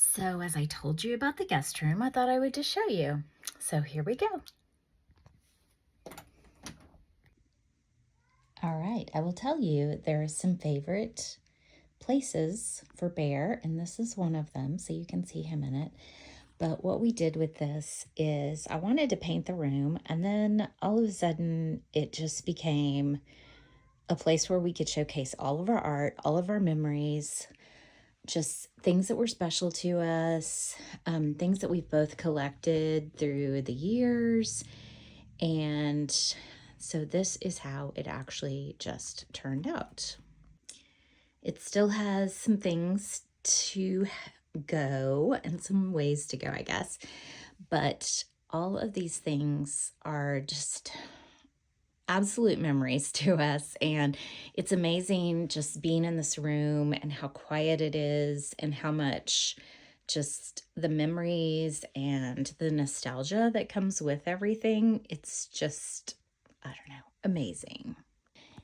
So as I told you about the guest room, I thought I would just show you. So here we go. All right, I will tell you there are some favorite places for Bear, and this is one of them, so you can see him in it. But what we did with this is I wanted to paint the room, and then all of a sudden it just became a place where we could showcase all of our art, all of our memories, just things that were special to us, things that we've both collected through the years. And so this is how it actually just turned out. It still has some things to go and some ways to go, I guess. But all of these things are just absolute memories to us. And it's amazing just being in this room and how quiet it is and how much just the memories and the nostalgia that comes with everything. It's just, I don't know, amazing.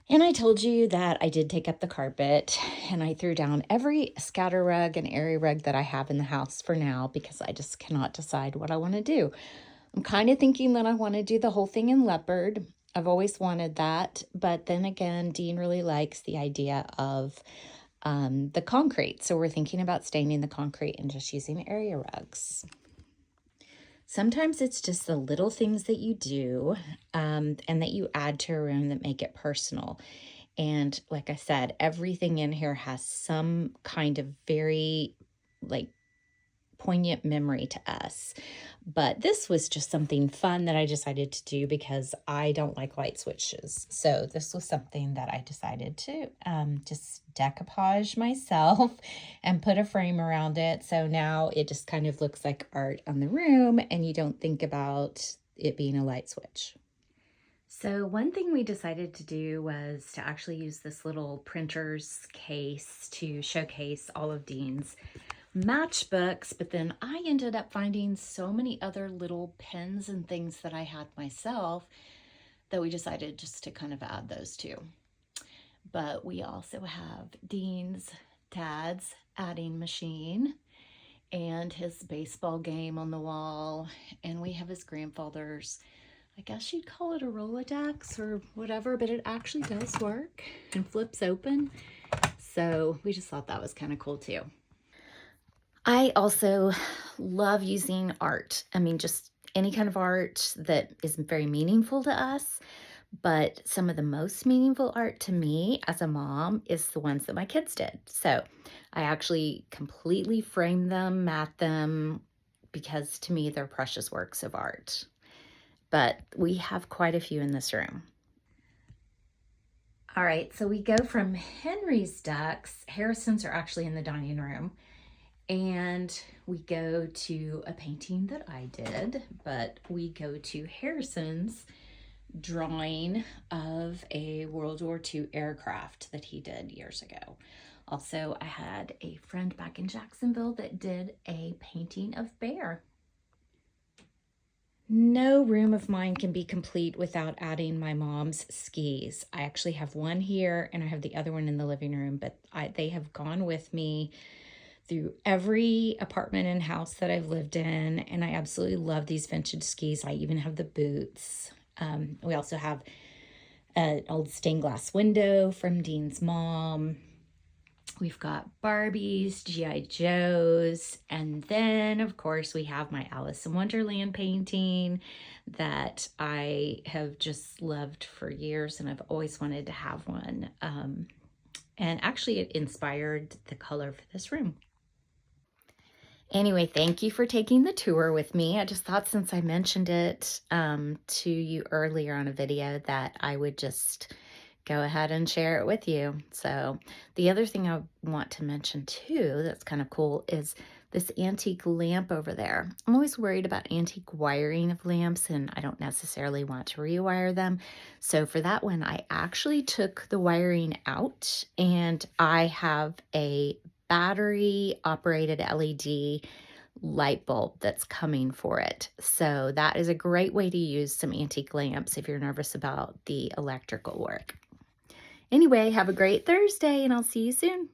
And I told you that I did take up the carpet and I threw down every scatter rug and area rug that I have in the house for now because I just cannot decide what I want to do. I'm kind of thinking that I want to do the whole thing in leopard. I've always wanted that, but then again, Dean really likes the idea of the concrete. So we're thinking about staining the concrete and just using area rugs. Sometimes it's just the little things that you do and that you add to a room that make it personal. And like I said, everything in here has some kind of very like poignant memory to us. But this was just something fun that I decided to do because I don't like light switches. So this was something that I decided to just decoupage myself and put a frame around it. So now it just kind of looks like art on the room and you don't think about it being a light switch. So one thing we decided to do was to actually use this little printer's case to showcase all of Dean's matchbooks, but then I ended up finding so many other little pens and things that I had myself that we decided just to kind of add those to. But we also have Dean's dad's adding machine and his baseball game on the wall, and we have his grandfather's, I guess you'd call it a Rolodex or whatever, but it actually does work and flips open. So we just thought that was kind of cool too. I also love using art. I mean, just any kind of art that is very meaningful to us. But some of the most meaningful art to me as a mom is the ones that my kids did. So I actually completely frame them, mat them, because to me they're precious works of art. But we have quite a few in this room. All right, so we go from Henry's ducks. Harrison's are actually in the dining room. And we go to a painting that I did, but we go to Harrison's drawing of a World War II aircraft that he did years ago. Also, I had a friend back in Jacksonville that did a painting of Bear. No room of mine can be complete without adding my mom's skis. I actually have one here and I have the other one in the living room, but they have gone with me through every apartment and house that I've lived in, and I absolutely love these vintage skis. I even have the boots. We also have an old stained glass window from Dean's mom. We've got Barbies, G.I. Joes, and then, of course, we have my Alice in Wonderland painting that I have just loved for years, and I've always wanted to have one. And actually, it inspired the color for this room. Anyway, thank you for taking the tour with me. I just thought since I mentioned it to you earlier on a video that I would just go ahead and share it with you. So the other thing I want to mention too that's kind of cool is this antique lamp over there. I'm always worried about antique wiring of lamps and I don't necessarily want to rewire them. So for that one, I actually took the wiring out and I have a battery operated LED light bulb that's coming for it. So that is a great way to use some antique lamps if you're nervous about the electrical work. Anyway, have a great Thursday and I'll see you soon.